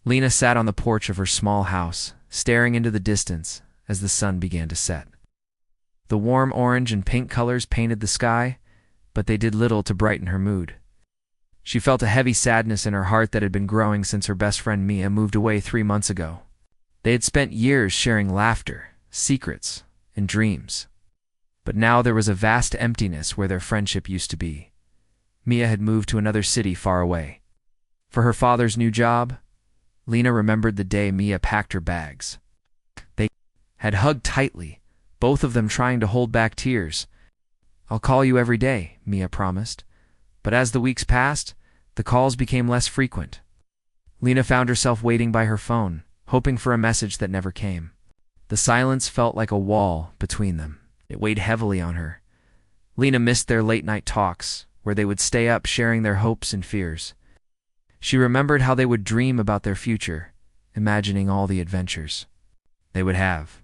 Lena sat on the porch of her small house, staring into the distance as the sun began to set. The warm orange and pink colors painted the sky, but they did little to brighten her mood. She felt a heavy sadness in her heart that had been growing since her best friend Mia moved away 3 months ago. They had spent years sharing laughter, secrets, and dreams. But now there was a vast emptiness where their friendship used to be. Mia had moved to another city far away. For her father's new job, Lena remembered the day Mia packed her bags. They had hugged tightly, both of them trying to hold back tears. "I'll call you every day," Mia promised. But as the weeks passed, the calls became less frequent. Lena found herself waiting by her phone, hoping for a message that never came. The silence felt like a wall between them. It weighed heavily on her. Lena missed their late-night talks, where they would stay up sharing their hopes and fears. She remembered how they would dream about their future, imagining all the adventures they would have.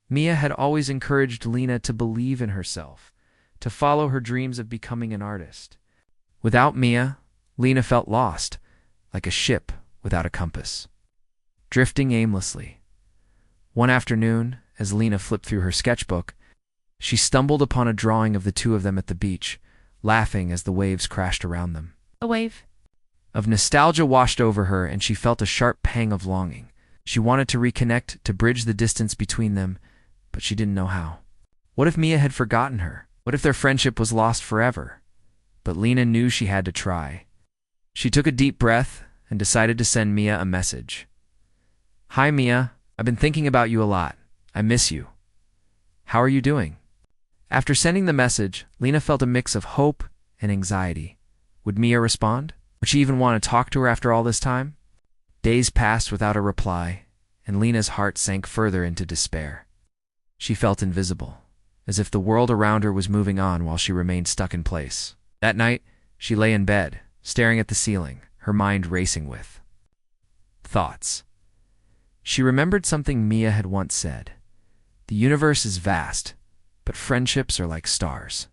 Mia had always encouraged Lena to believe in herself, to follow her dreams of becoming an artist. Without Mia, Lena felt lost, like a ship without a compass, drifting aimlessly. One afternoon, as Lena flipped through her sketchbook, she stumbled upon a drawing of the two of them at the beach, laughing as the waves crashed around them. A wave of nostalgia washed over her, and she felt a sharp pang of longing. She wanted to reconnect, to bridge the distance between them, but she didn't know how. What if Mia had forgotten her? What if their friendship was lost forever? But Lena knew she had to try. She took a deep breath and decided to send Mia a message. "Hi, Mia. I've been thinking about you a lot. I miss you. How are you doing?" After sending the message, Lena felt a mix of hope and anxiety. Would Mia respond? Would she even want to talk to her after all this time? Days passed without a reply, and Lena's heart sank further into despair. She felt invisible, as if the world around her was moving on while she remained stuck in place. That night, she lay in bed, staring at the ceiling, her mind racing with thoughts. She remembered something Mia had once said. "The universe is vast, but friendships are like stars.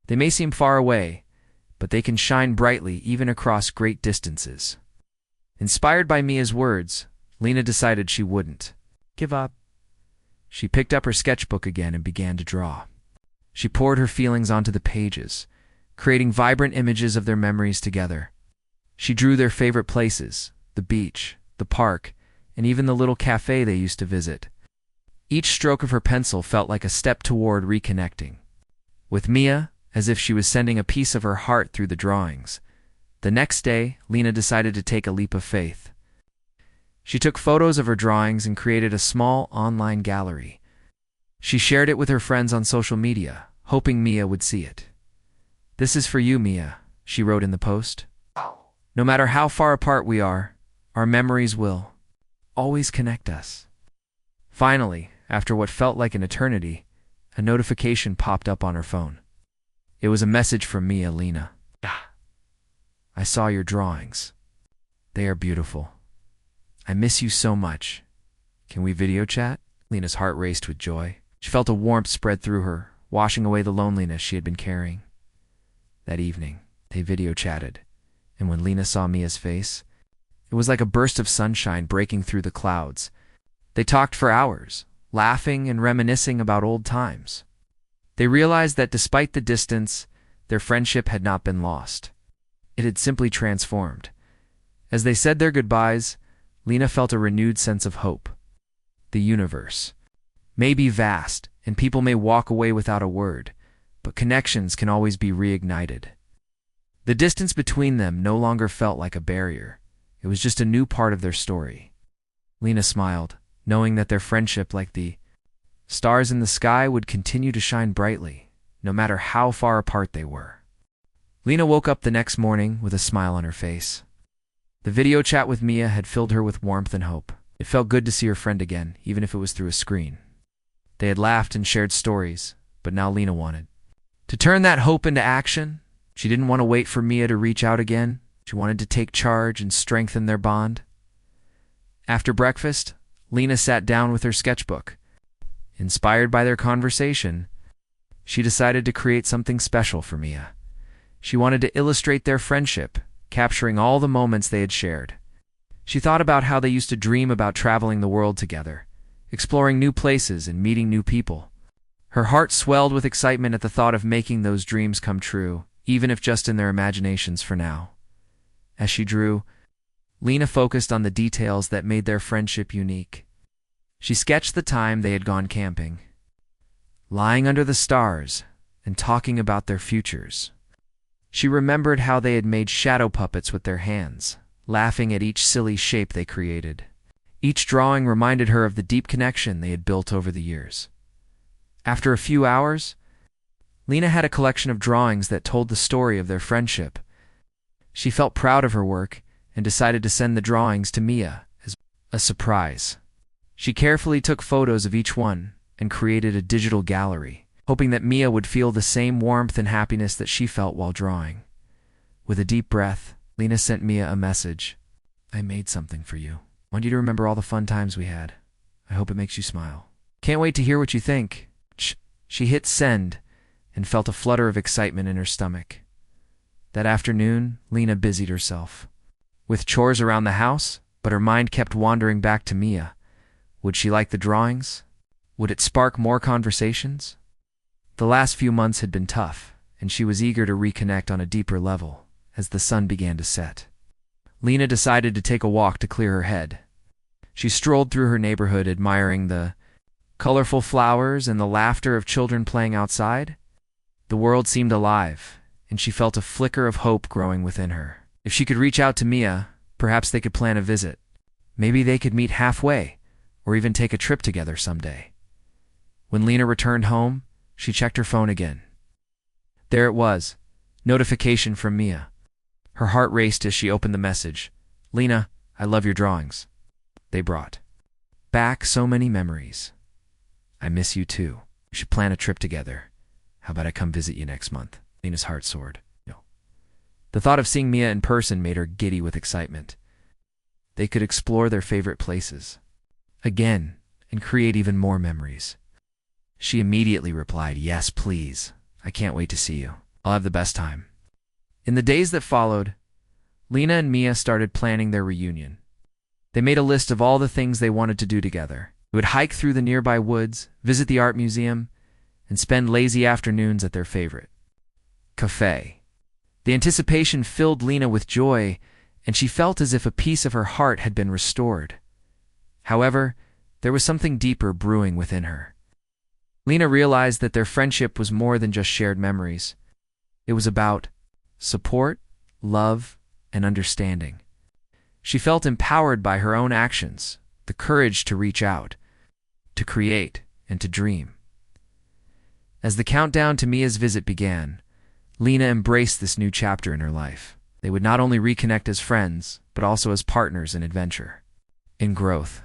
They may seem far away, but they can shine brightly even across great distances." Inspired by Mia's words, Lena decided she wouldn't give up. She picked up her sketchbook again and began to draw. She poured her feelings onto the pages, creating vibrant images of their memories together. She drew their favorite places, the beach, the park, and even the little cafe they used to visit. Each stroke of her pencil felt like a step toward reconnecting with Mia, as if she was sending a piece of her heart through the drawings. The next day, Lena decided to take a leap of faith. She took photos of her drawings and created a small online gallery. She shared it with her friends on social media, hoping Mia would see it. "This is for you, Mia," she wrote in the post. "No matter how far apart we are, our memories will always connect us." Finally, after what felt like an eternity, a notification popped up on her phone. It was a message from Mia. "Lena, I saw your drawings. They are beautiful. I miss you so much. Can we video chat?" Lena's heart raced with joy. She felt a warmth spread through her, washing away the loneliness she had been carrying. That evening, they video chatted, and when Lena saw Mia's face, it was like a burst of sunshine breaking through the clouds. They talked for hours, laughing and reminiscing about old times. They realized that despite the distance, their friendship had not been lost. It had simply transformed. As they said their goodbyes, Lena felt a renewed sense of hope. The universe may be vast, and people may walk away without a word, but connections can always be reignited. The distance between them no longer felt like a barrier. It was just a new part of their story. Lena smiled, knowing that their friendship, like the stars in the sky, would continue to shine brightly, no matter how far apart they were. Lena woke up the next morning with a smile on her face. The video chat with Mia had filled her with warmth and hope. It felt good to see her friend again, even if it was through a screen. They had laughed and shared stories, but now Lena wanted to turn that hope into action. She didn't want to wait for Mia to reach out again. She wanted to take charge and strengthen their bond. After breakfast, Lena sat down with her sketchbook. Inspired by their conversation, she decided to create something special for Mia. She wanted to illustrate their friendship, capturing all the moments they had shared. She thought about how they used to dream about traveling the world together, exploring new places and meeting new people. Her heart swelled with excitement at the thought of making those dreams come true, even if just in their imaginations for now. As she drew, Lena focused on the details that made their friendship unique. She sketched the time they had gone camping, lying under the stars and talking about their futures. She remembered how they had made shadow puppets with their hands, laughing at each silly shape they created. Each drawing reminded her of the deep connection they had built over the years. After a few hours, Lena had a collection of drawings that told the story of their friendship. She felt proud of her work and decided to send the drawings to Mia as a surprise. She carefully took photos of each one and created a digital gallery, hoping that Mia would feel the same warmth and happiness that she felt while drawing. With a deep breath, Lena sent Mia a message. "I made something for you. I want you to remember all the fun times we had. I hope it makes you smile. Can't wait to hear what you think." She hit send and felt a flutter of excitement in her stomach. That afternoon, Lena busied herself with chores around the house, but her mind kept wandering back to Mia. Would she like the drawings? Would it spark more conversations? The last few months had been tough, and she was eager to reconnect on a deeper level as the sun began to set. Lena decided to take a walk to clear her head. She strolled through her neighborhood admiring the colorful flowers and the laughter of children playing outside. The world seemed alive, and she felt a flicker of hope growing within her. If she could reach out to Mia, perhaps they could plan a visit. Maybe they could meet halfway, or even take a trip together someday. When Lena returned home, she checked her phone again. There it was, notification from Mia. Her heart raced as she opened the message. "Lena, I love your drawings. They brought back so many memories. I miss you too. We should plan a trip together. How about I come visit you next month?" Lena's heart soared. No. The thought of seeing Mia in person made her giddy with excitement. They could explore their favorite places again and create even more memories. She immediately replied, "Yes, please. I can't wait to see you. I'll have the best time." In the days that followed, Lena and Mia started planning their reunion. They made a list of all the things they wanted to do together. They would hike through the nearby woods, visit the art museum, and spend lazy afternoons at their favorite QAThe. The anticipation filled Lena with joy, and she felt as if a piece of her heart had been restored. However, there was something deeper brewing within her. Lena realized that their friendship was more than just shared memories. It was about support, love, and understanding. She felt empowered by her own actions, the courage to reach out, to create, and to dream. As the countdown to Mia's visit began, Lena embraced this new chapter in her life. They would not only reconnect as friends, but also as partners in adventure, in growth.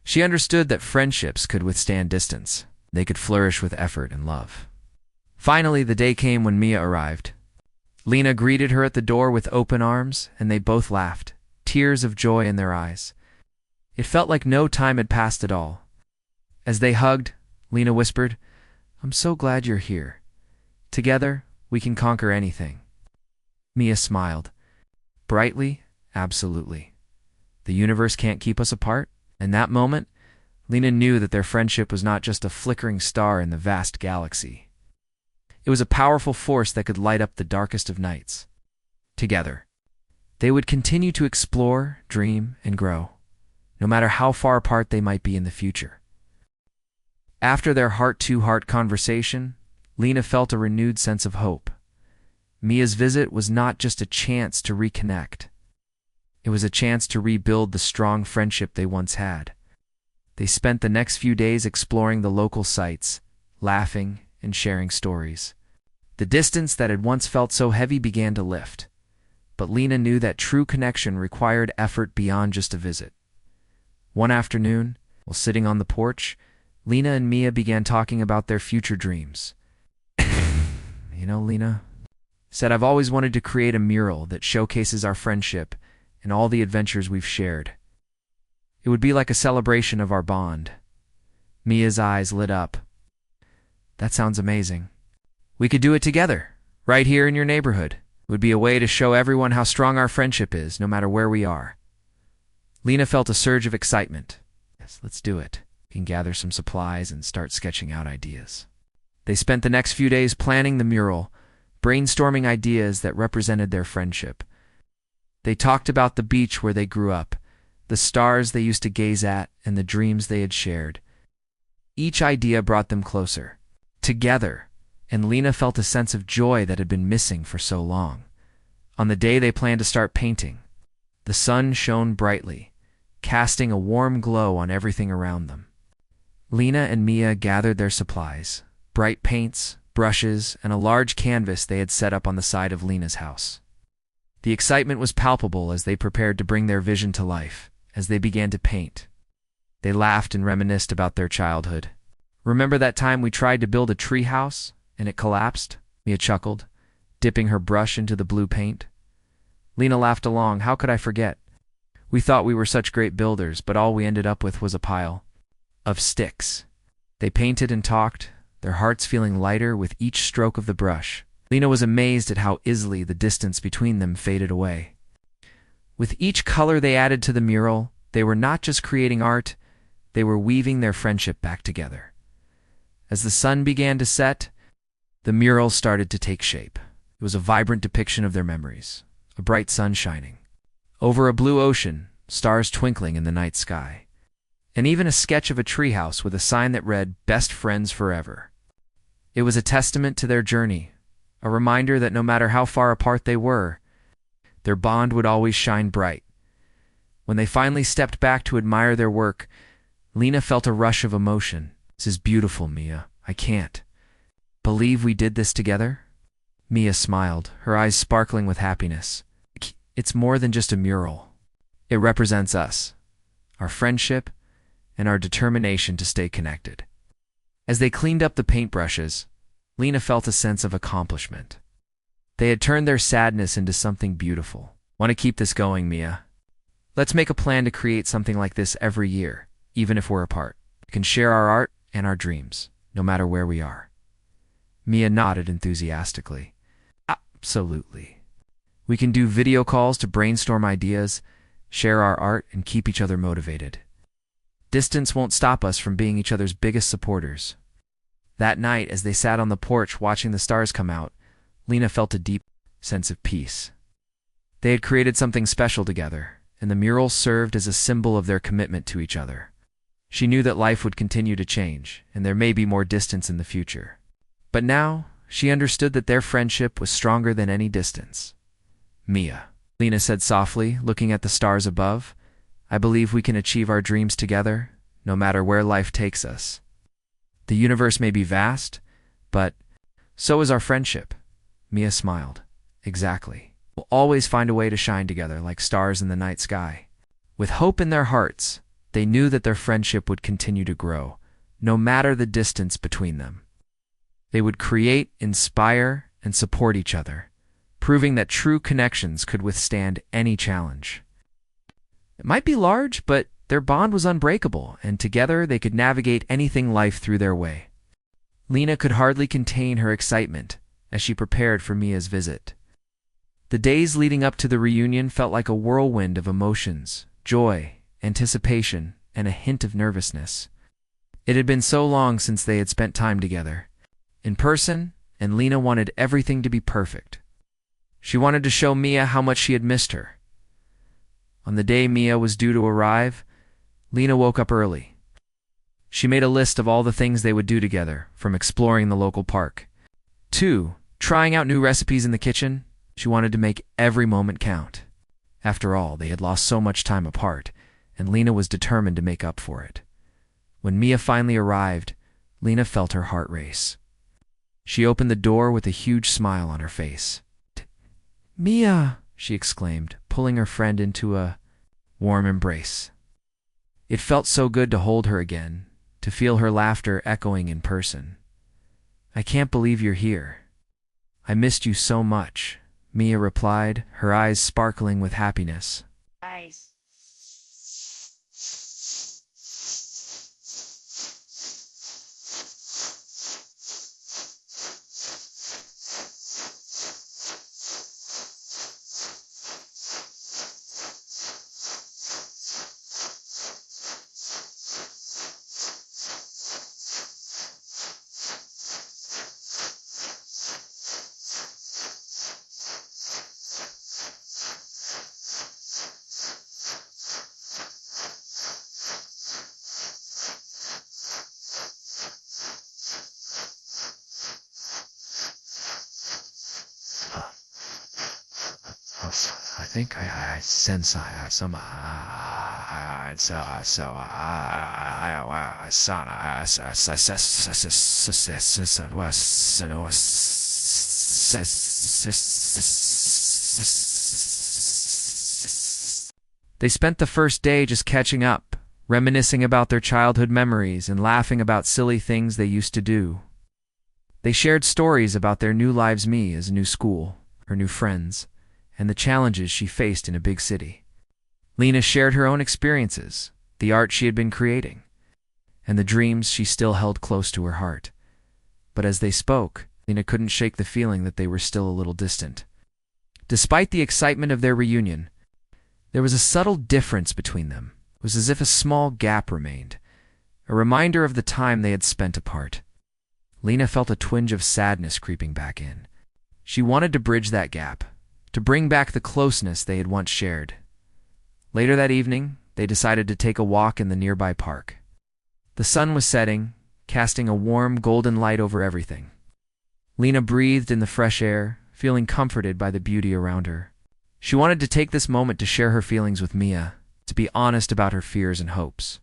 She understood that friendships could withstand distance. They could flourish with effort and love. Finally, the day came when Mia arrived. Lena greeted her at the door with open arms, and they both laughed, tears of joy in their eyes. It felt like no time had passed at all. As they hugged, Lena whispered, "I'm so glad you're here. Together, we can conquer anything." Mia smiled. Brightly, absolutely. The universe can't keep us apart. In that moment, Lena knew that their friendship was not just a flickering star in the vast galaxy. It was a powerful force that could light up the darkest of nights. Together, they would continue to explore, dream, and grow, no matter how far apart they might be in the future. After their heart-to-heart conversation, Lena felt a renewed sense of hope. Mia's visit was not just a chance to reconnect. It was a chance to rebuild the strong friendship they once had. They spent the next few days exploring the local sites, laughing and sharing stories. The distance that had once felt so heavy began to lift, but Lena knew that true connection required effort beyond just a visit. One afternoon, while sitting on the porch, Lena and Mia began talking about their future dreams. Lena said, "I've always wanted to create a mural that showcases our friendship and all the adventures we've shared. It would be like a celebration of our bond." Mia's eyes lit up. "That sounds amazing. We could do it together, right here in your neighborhood. It would be a way to show everyone how strong our friendship is, no matter where we are." Lena felt a surge of excitement. Yes, let's do it. We can gather some supplies and start sketching out ideas. They spent the next few days planning the mural, brainstorming ideas that represented their friendship. They talked about the beach where they grew up, the stars they used to gaze at, and the dreams they had shared. Each idea brought them closer, together, and Lena felt a sense of joy that had been missing for so long. On the day they planned to start painting, the sun shone brightly, casting a warm glow on everything around them. Lena and Mia gathered their supplies, bright paints, brushes, and a large canvas they had set up on the side of Lena's house. The excitement was palpable as they prepared to bring their vision to life. As they began to paint, they laughed and reminisced about their childhood. "Remember that time we tried to build a tree house and it collapsed?" Mia chuckled, dipping her brush into the blue paint. Lena laughed along. "How could I forget? We thought we were such great builders, but all we ended up with was a pile of sticks." They painted and talked, their hearts feeling lighter with each stroke of the brush. Lena was amazed at how easily the distance between them faded away. With each color they added to the mural, they were not just creating art, they were weaving their friendship back together. As the sun began to set, the mural started to take shape. It was a vibrant depiction of their memories, a bright sun shining over a blue ocean, stars twinkling in the night sky, and even a sketch of a treehouse with a sign that read, "Best Friends Forever." It was a testament to their journey, a reminder that no matter how far apart they were, their bond would always shine bright. When they finally stepped back to admire their work, Lena felt a rush of emotion. "This is beautiful, Mia. I can't believe we did this together." Mia smiled, her eyes sparkling with happiness. "It's more than just a mural. It represents us, our friendship, and our determination to stay connected." As they cleaned up the paintbrushes, Lena felt a sense of accomplishment. They had turned their sadness into something beautiful. "Want to keep this going, Mia? Let's make a plan to create something like this every year, even if we're apart. We can share our art and our dreams, no matter where we are." Mia nodded enthusiastically. "Absolutely. We can do video calls to brainstorm ideas, share our art, and keep each other motivated. Distance won't stop us from being each other's biggest supporters." That night, as they sat on the porch watching the stars come out, Lena felt a deep sense of peace. They had created something special together, and the mural served as a symbol of their commitment to each other. She knew that life would continue to change, and there may be more distance in the future. But now, she understood that their friendship was stronger than any distance. "Mia," Lena said softly, looking at the stars above, "I believe we can achieve our dreams together, no matter where life takes us. The universe may be vast, but so is our friendship." Mia smiled. "Exactly. We'll always find a way to shine together like stars in the night sky." With hope in their hearts, they knew that their friendship would continue to grow, no matter the distance between them. They would create, inspire, and support each other, proving that true connections could withstand any challenge. It might be large, but their bond was unbreakable, and together they could navigate anything life threw their way. Lena could hardly contain her excitement as she prepared for Mia's visit. The days leading up to the reunion felt like a whirlwind of emotions, joy, anticipation, and a hint of nervousness. It had been so long since they had spent time together, in person, and Lena wanted everything to be perfect. She wanted to show Mia how much she had missed her. On the day Mia was due to arrive, Lena woke up early. She made a list of all the things they would do together, from exploring the local park to trying out new recipes in the kitchen. She wanted to make every moment count. After all, they had lost so much time apart, and Lena was determined to make up for it. When Mia finally arrived, Lena felt her heart race. She opened the door with a huge smile on her face. "Mia!" she exclaimed, pulling her friend into a warm embrace. It felt so good to hold her again, to feel her laughter echoing in person. "I can't believe you're here. I missed you so much," Mia replied, her eyes sparkling with happiness. Nice. think I sense some They spent the first day just catching up, reminiscing about their childhood memories and laughing about silly things they used to do. They shared stories about their new lives, Mia's new school, her new friends, and the challenges she faced in a big city. Lena shared her own experiences, the art she had been creating, and the dreams she still held close to her heart. But as they spoke, Lena couldn't shake the feeling that they were still a little distant. Despite the excitement of their reunion, there was a subtle difference between them. It was as if a small gap remained, a reminder of the time they had spent apart. Lena felt a twinge of sadness creeping back in. She wanted to bridge that gap, to bring back the closeness they had once shared. Later that evening, they decided to take a walk in the nearby park. The sun was setting, casting a warm, golden light over everything. Lena breathed in the fresh air, feeling comforted by the beauty around her. She wanted to take this moment to share her feelings with Mia, to be honest about her fears and hopes.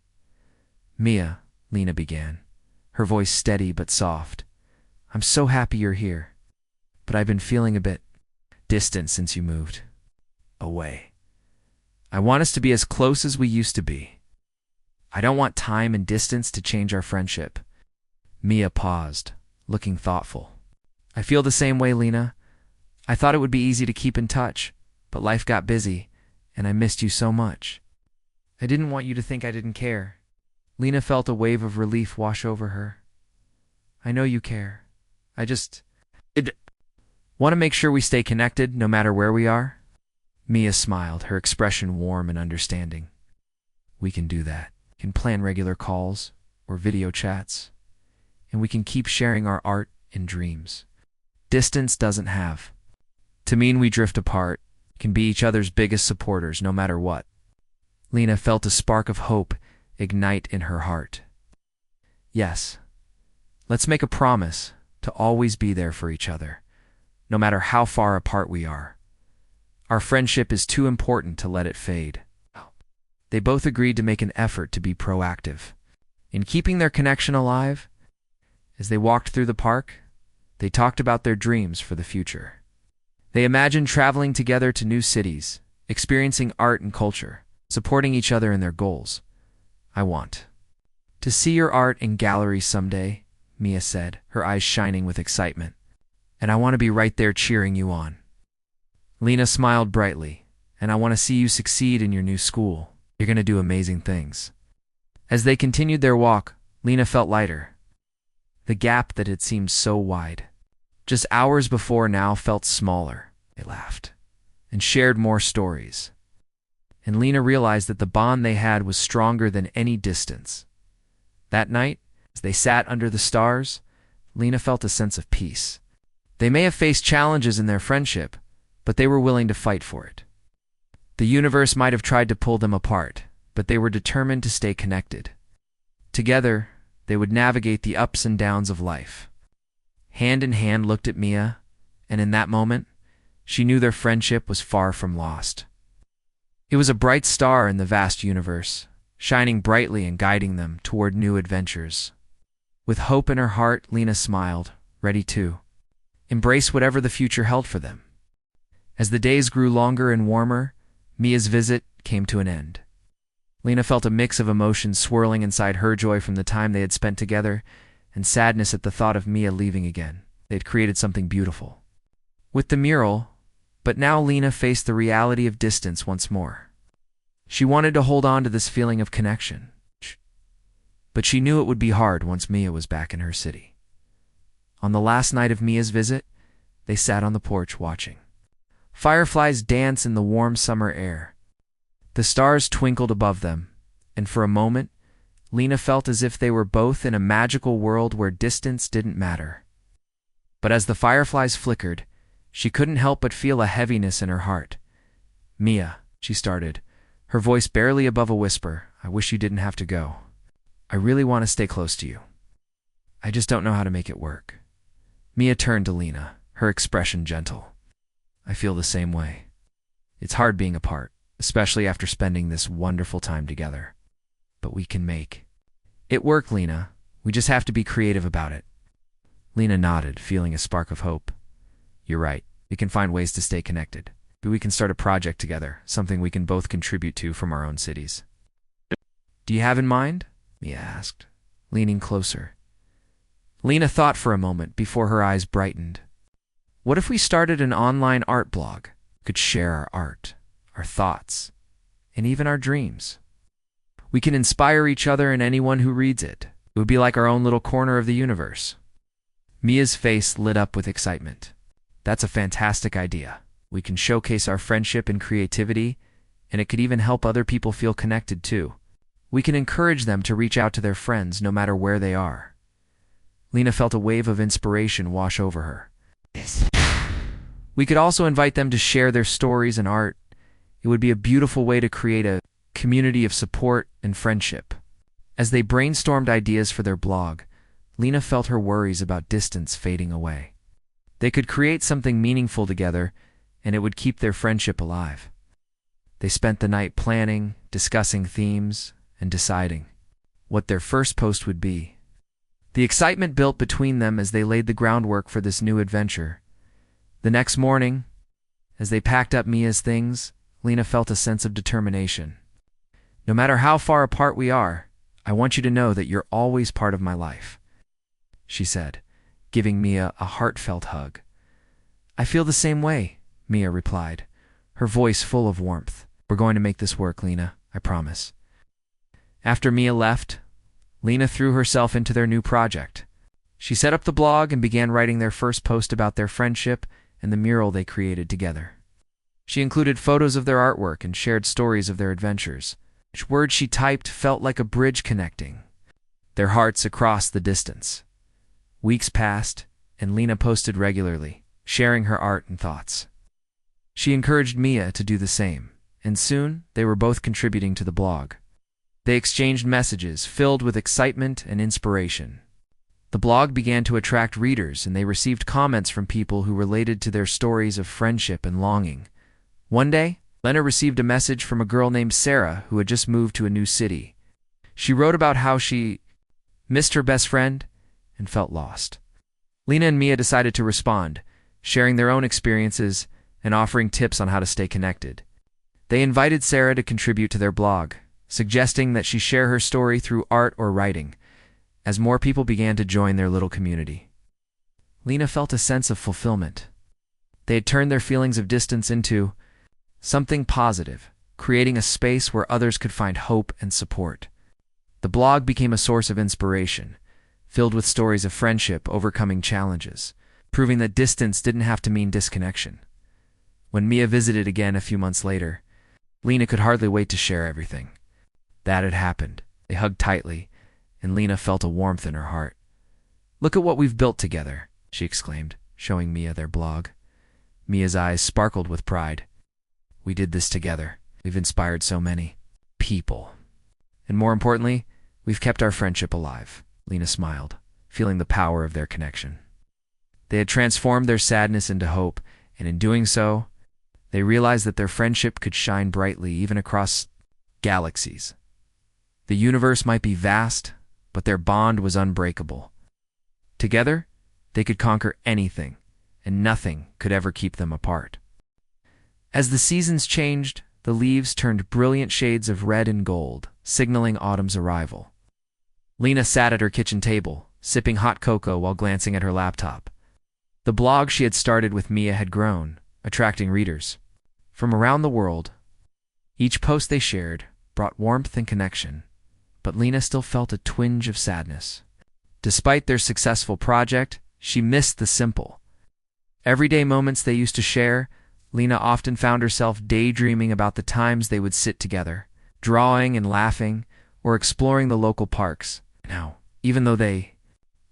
"Mia," Lena began, her voice steady but soft, "I'm so happy you're here, but I've been feeling a bit distant since you moved away. I want us to be as close as we used to be. I don't want time and distance to change our friendship." Mia paused, looking thoughtful. "I feel the same way, Lena. I thought it would be easy to keep in touch, but life got busy, and I missed you so much. I didn't want you to think I didn't care." Lena felt a wave of relief wash over her. "I know you care. I just want to make sure we stay connected no matter where we are." Mia smiled, her expression warm and understanding. "We can do that. We can plan regular calls or video chats, and we can keep sharing our art and dreams. Distance doesn't have to mean we drift apart. We can be each other's biggest supporters no matter what." Lena felt a spark of hope ignite in her heart. "Yes, let's make a promise to always be there for each other, no matter how far apart we are. Our friendship is too important to let it fade." They both agreed to make an effort to be proactive in keeping their connection alive. As they walked through the park, they talked about their dreams for the future. They imagined traveling together to new cities, experiencing art and culture, supporting each other in their goals. "I want to see your art in galleries someday," Mia said, her eyes shining with excitement. "And I want to be right there cheering you on." Lena smiled brightly. "And I want to see you succeed in your new school. You're going to do amazing things." As they continued their walk, Lena felt lighter. The gap that had seemed so wide just hours before now felt smaller. They laughed and shared more stories. And Lena realized that the bond they had was stronger than any distance. That night, as they sat under the stars, Lena felt a sense of peace. They may have faced challenges in their friendship, but they were willing to fight for it. The universe might have tried to pull them apart, but they were determined to stay connected. Together, they would navigate the ups and downs of life. Hand in hand looked at Mia, and in that moment, she knew their friendship was far from lost. It was a bright star in the vast universe, shining brightly and guiding them toward new adventures. With hope in her heart, Lena smiled, ready to embrace whatever the future held for them. As the days grew longer and warmer, Mia's visit came to an end. Lena felt a mix of emotions swirling inside her: joy from the time they had spent together, and sadness at the thought of Mia leaving again. They had created something beautiful with the mural, but now Lena faced the reality of distance once more. She wanted to hold on to this feeling of connection, but she knew it would be hard once Mia was back in her city. On the last night of Mia's visit, they sat on the porch watching fireflies dance in the warm summer air. The stars twinkled above them, and for a moment, Lena felt as if they were both in a magical world where distance didn't matter. But as the fireflies flickered, she couldn't help but feel a heaviness in her heart. "Mia," she started, her voice barely above a whisper, "I wish you didn't have to go. I really want to stay close to you. I just don't know how to make it work." Mia turned to Lena, her expression gentle. "I feel the same way. It's hard being apart, especially after spending this wonderful time together. But we can make it work, Lena. We just have to be creative about it." Lena nodded, feeling a spark of hope. "You're right. We can find ways to stay connected. We can start a project together, something we can both contribute to from our own cities." "Do you have in mind?" Mia asked, leaning closer. Lena thought for a moment before her eyes brightened. "What if we started an online art blog? We could share our art, our thoughts, and even our dreams. We can inspire each other and anyone who reads it. It would be like our own little corner of the universe." Mia's face lit up with excitement. "That's a fantastic idea. We can showcase our friendship and creativity, and it could even help other people feel connected too. We can encourage them to reach out to their friends no matter where they are." Lena felt a wave of inspiration wash over her. "We could also invite them to share their stories and art. It would be a beautiful way to create a community of support and friendship." As they brainstormed ideas for their blog, Lena felt her worries about distance fading away. They could create something meaningful together, and it would keep their friendship alive. They spent the night planning, discussing themes, and deciding what their first post would be. The excitement built between them as they laid the groundwork for this new adventure. The next morning, as they packed up Mia's things, Lena felt a sense of determination. "No matter how far apart we are, I want you to know that you're always part of my life," she said, giving Mia a heartfelt hug. "I feel the same way," Mia replied, her voice full of warmth. "We're going to make this work, Lena, I promise." After Mia left, Lena threw herself into their new project. She set up the blog and began writing their first post about their friendship and the mural they created together. She included photos of their artwork and shared stories of their adventures. Each word she typed felt like a bridge connecting their hearts across the distance. Weeks passed, and Lena posted regularly, sharing her art and thoughts. She encouraged Mia to do the same, and soon they were both contributing to the blog. They exchanged messages filled with excitement and inspiration. The blog began to attract readers, and they received comments from people who related to their stories of friendship and longing. One day, Lena received a message from a girl named Sarah who had just moved to a new city. She wrote about how she missed her best friend and felt lost. Lena and Mia decided to respond, sharing their own experiences and offering tips on how to stay connected. They invited Sarah to contribute to their blog, suggesting that she share her story through art or writing, as more people began to join their little community. Lena felt a sense of fulfillment. They had turned their feelings of distance into something positive, creating a space where others could find hope and support. The blog became a source of inspiration, filled with stories of friendship overcoming challenges, proving that distance didn't have to mean disconnection. When Mia visited again a few months later, Lena could hardly wait to share everything. That had happened. They hugged tightly, and Lena felt a warmth in her heart. "Look at what we've built together," she exclaimed, showing Mia their blog. Mia's eyes sparkled with pride. "We did this together. We've inspired so many people. And more importantly, we've kept our friendship alive." Lena smiled, feeling the power of their connection. They had transformed their sadness into hope, and in doing so, they realized that their friendship could shine brightly even across galaxies. The universe might be vast, but their bond was unbreakable. Together, they could conquer anything, and nothing could ever keep them apart. As the seasons changed, the leaves turned brilliant shades of red and gold, signaling autumn's arrival. Lena sat at her kitchen table, sipping hot cocoa while glancing at her laptop. The blog she had started with Mia had grown, attracting readers from around the world. Each post they shared brought warmth and connection, but Lena still felt a twinge of sadness. Despite their successful project, she missed the simple, everyday moments they used to share. Lena often found herself daydreaming about the times they would sit together, drawing and laughing, or exploring the local parks. Now, even though they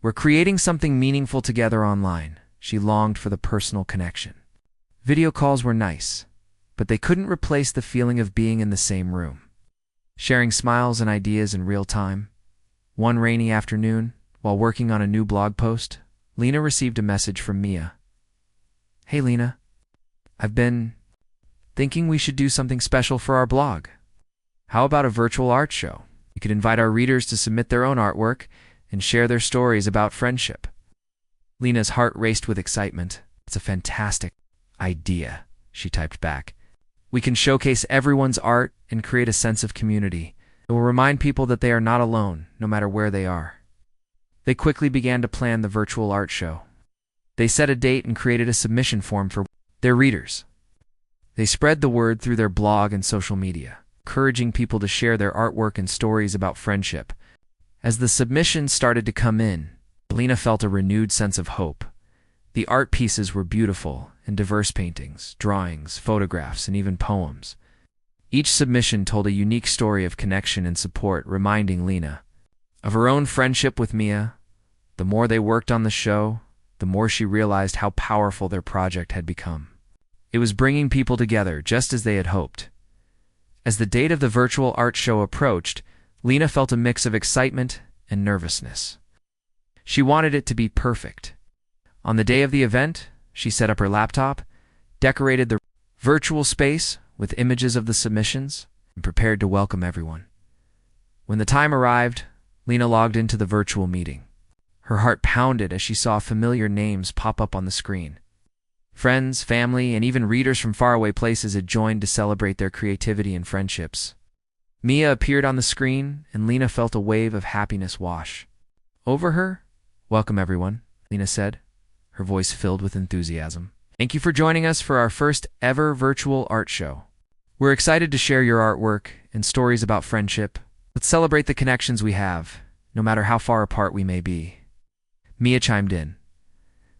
were creating something meaningful together online, she longed for the personal connection. Video calls were nice, but they couldn't replace the feeling of being in the same room, sharing smiles and ideas in real time. One rainy afternoon, while working on a new blog post, Lena received a message from Mia. "Hey Lena, I've been thinking we should do something special for our blog. How about a virtual art show? We could invite our readers to submit their own artwork and share their stories about friendship. Lena's heart raced with excitement. It's a fantastic idea, she typed back. We can showcase everyone's art and create a sense of community. It will remind people that they are not alone, no matter where they are. They quickly began to plan the virtual art show. They set a date and created a submission form for their readers. They spread the word through their blog and social media, encouraging people to share their artwork and stories about friendship. As the submissions started to come in, Lena felt a renewed sense of hope. The art pieces were beautiful and diverse paintings, drawings, photographs, and even poems. Each submission told a unique story of connection and support, reminding Lena of her own friendship with Mia. The more they worked on the show, the more she realized how powerful their project had become. It was bringing people together just as they had hoped. As the date of the virtual art show approached, Lena felt a mix of excitement and nervousness. She wanted it to be perfect. On the day of the event, she set up her laptop, decorated the virtual space with images of the submissions, and prepared to welcome everyone. When the time arrived, Lena logged into the virtual meeting. Her heart pounded as she saw familiar names pop up on the screen. Friends, family, and even readers from faraway places had joined to celebrate their creativity and friendships. Mia appeared on the screen, and Lena felt a wave of happiness wash over her. "Welcome, everyone," Lena said, her voice filled with enthusiasm. "Thank you for joining us for our first ever virtual art show. We're excited to share your artwork and stories about friendship. Let's celebrate the connections we have, no matter how far apart we may be." Mia chimed in.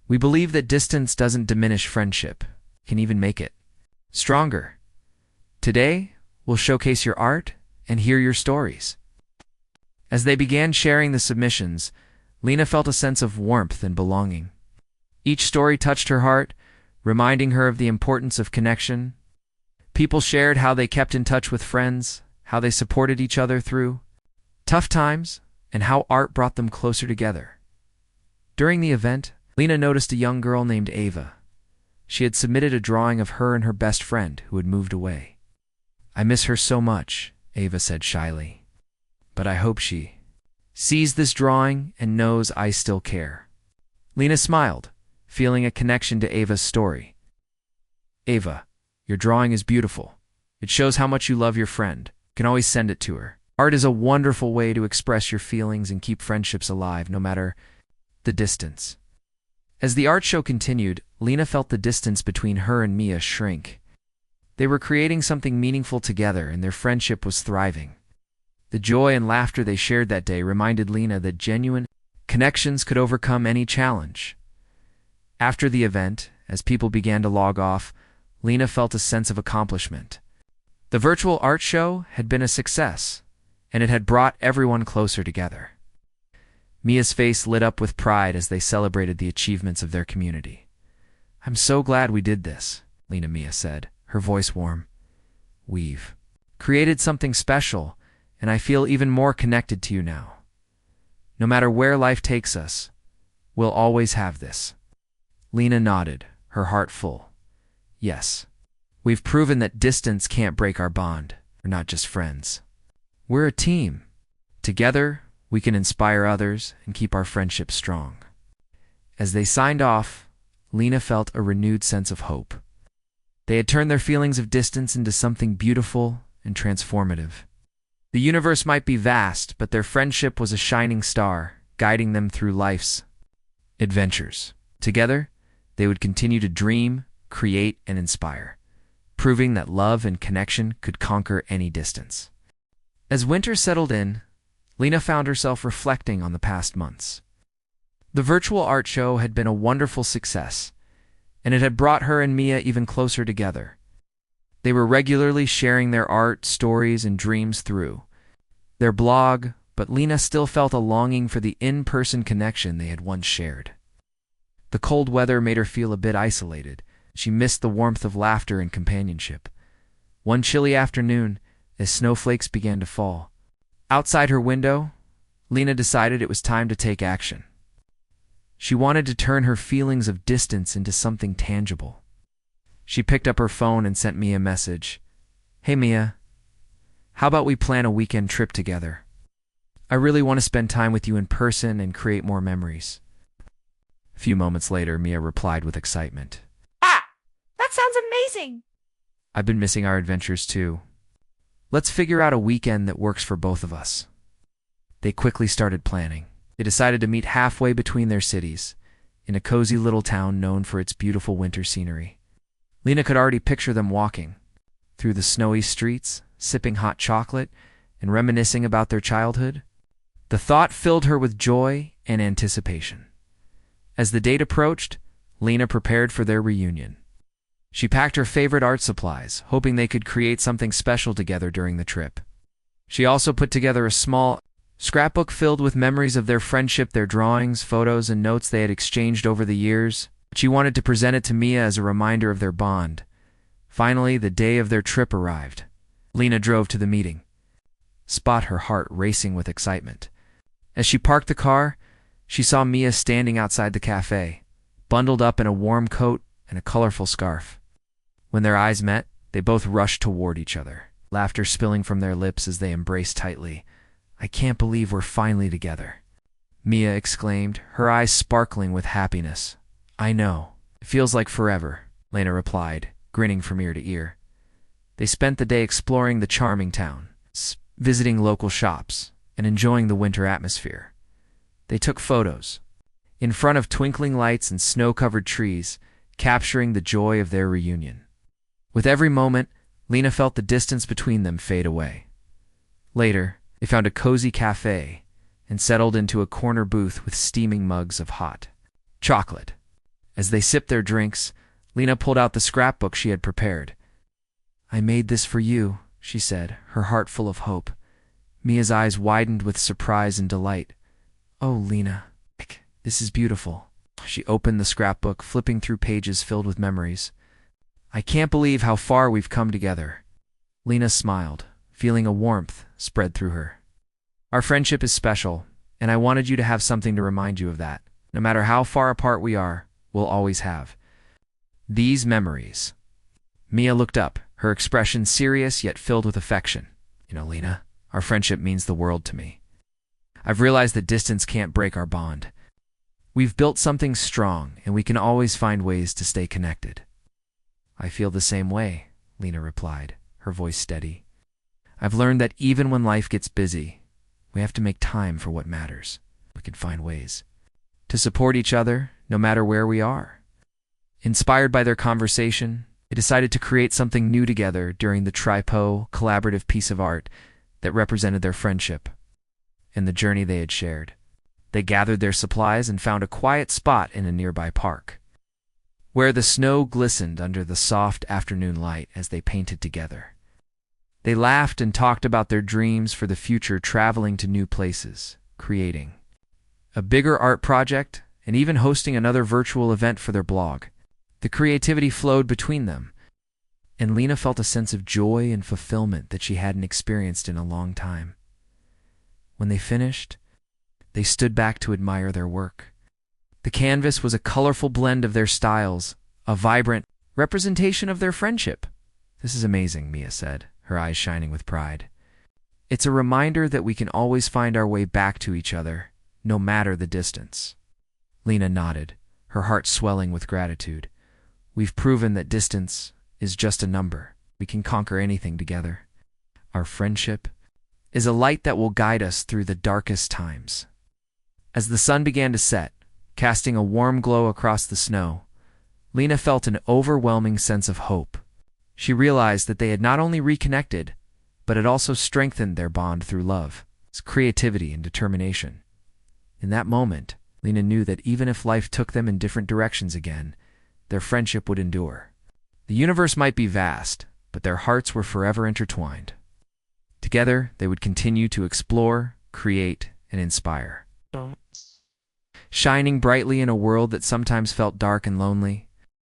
"We believe that distance doesn't diminish friendship, it can even make it stronger. Today, we'll showcase your art and hear your stories." As they began sharing the submissions, Lena felt a sense of warmth and belonging. Each story touched her heart, reminding her of the importance of connection. People shared how they kept in touch with friends, how they supported each other through tough times, and how art brought them closer together. During the event, Lena noticed a young girl named Ava. She had submitted a drawing of her and her best friend who had moved away. "I miss her so much," Ava said shyly. "But I hope she sees this drawing and knows I still care." Lena smiled, feeling a connection to Ava's story. "Ava, your drawing is beautiful. It shows how much you love your friend. You can always send it to her. Art is a wonderful way to express your feelings and keep friendships alive, no matter the distance." As the art show continued, Lena felt the distance between her and Mia shrink. They were creating something meaningful together, and their friendship was thriving. The joy and laughter they shared that day reminded Lena that genuine connections could overcome any challenge. After the event, as people began to log off, Lena felt a sense of accomplishment. The virtual art show had been a success, and it had brought everyone closer together. Mia's face lit up with pride as they celebrated the achievements of their community. "I'm so glad we did this," Mia said, her voice warm. "We've created something special, and I feel even more connected to you now. No matter where life takes us, we'll always have this." Lena nodded, her heart full. "Yes, we've proven that distance can't break our bond. We're not just friends. We're a team. Together, we can inspire others and keep our friendship strong." As they signed off, Lena felt a renewed sense of hope. They had turned their feelings of distance into something beautiful and transformative. The universe might be vast, but their friendship was a shining star, guiding them through life's adventures. Together, they would continue to dream, create, and inspire, proving that love and connection could conquer any distance. As winter settled in, Lena found herself reflecting on the past months. The virtual art show had been a wonderful success, and it had brought her and Mia even closer together. They were regularly sharing their art, stories, and dreams through their blog, but Lena still felt a longing for the in-person connection they had once shared. The cold weather made her feel a bit isolated. She missed the warmth of laughter and companionship. One chilly afternoon, as snowflakes began to fall outside her window, Lena decided it was time to take action. She wanted to turn her feelings of distance into something tangible. She picked up her phone and sent Mia a message. "Hey Mia, how about we plan a weekend trip together? I really want to spend time with you in person and create more memories." A few moments later, Mia replied with excitement. Ah! That sounds amazing! "I've been missing our adventures too. Let's figure out a weekend that works for both of us." They quickly started planning. They decided to meet halfway between their cities, in a cozy little town known for its beautiful winter scenery. Lena could already picture them walking through the snowy streets, sipping hot chocolate, and reminiscing about their childhood. The thought filled her with joy and anticipation. As the date approached, Lena prepared for their reunion. She packed her favorite art supplies, hoping they could create something special together during the trip. She also put together a small scrapbook filled with memories of their friendship, their drawings, photos, and notes they had exchanged over the years. She wanted to present it to Mia as a reminder of their bond. Finally, the day of their trip arrived. Lena drove to the meeting spot, her heart racing with excitement. As she parked the car, she saw Mia standing outside the cafe, bundled up in a warm coat and a colorful scarf. When their eyes met, they both rushed toward each other, laughter spilling from their lips as they embraced tightly. "I can't believe we're finally together," Mia exclaimed, her eyes sparkling with happiness. "I know. It feels like forever," Lena replied, grinning from ear to ear. They spent the day exploring the charming town, visiting local shops, and enjoying the winter atmosphere. They took photos in front of twinkling lights and snow-covered trees, capturing the joy of their reunion. With every moment, Lena felt the distance between them fade away. Later, they found a cozy cafe and settled into a corner booth with steaming mugs of hot chocolate. As they sipped their drinks, Lena pulled out the scrapbook she had prepared. "I made this for you," she said, her heart full of hope. Mia's eyes widened with surprise and delight. "Oh, Lena, this is beautiful." She opened the scrapbook, flipping through pages filled with memories. "I can't believe how far we've come together." Lena smiled, feeling a warmth spread through her. "Our friendship is special, and I wanted you to have something to remind you of that. No matter how far apart we are, we'll always have these memories." Mia looked up, her expression serious yet filled with affection. "You know, Lena, our friendship means the world to me. I've realized that distance can't break our bond. We've built something strong, and we can always find ways to stay connected." "I feel the same way," Lena replied, her voice steady. "I've learned that even when life gets busy, we have to make time for what matters. We can find ways to support each other, no matter where we are." Inspired by their conversation, they decided to create something new together during the Tripo collaborative piece of art that represented their friendship and the journey they had shared. They gathered their supplies and found a quiet spot in a nearby park, where the snow glistened under the soft afternoon light as they painted together. They laughed and talked about their dreams for the future, traveling to new places, creating a bigger art project, and even hosting another virtual event for their blog. The creativity flowed between them, and Lena felt a sense of joy and fulfillment that she hadn't experienced in a long time. When they finished, they stood back to admire their work. The canvas was a colorful blend of their styles, a vibrant representation of their friendship. "This is amazing," Mia said, her eyes shining with pride. "It's a reminder that we can always find our way back to each other, no matter the distance." Lena nodded, her heart swelling with gratitude. "We've proven that distance is just a number. We can conquer anything together. Our friendship is a light that will guide us through the darkest times." As the sun began to set, casting a warm glow across the snow, Lena felt an overwhelming sense of hope. She realized that they had not only reconnected, but had also strengthened their bond through love, creativity, and determination. In that moment, Lena knew that even if life took them in different directions again, their friendship would endure. The universe might be vast, but their hearts were forever intertwined. Together, they would continue to explore, create, and inspire. Shining brightly in a world that sometimes felt dark and lonely,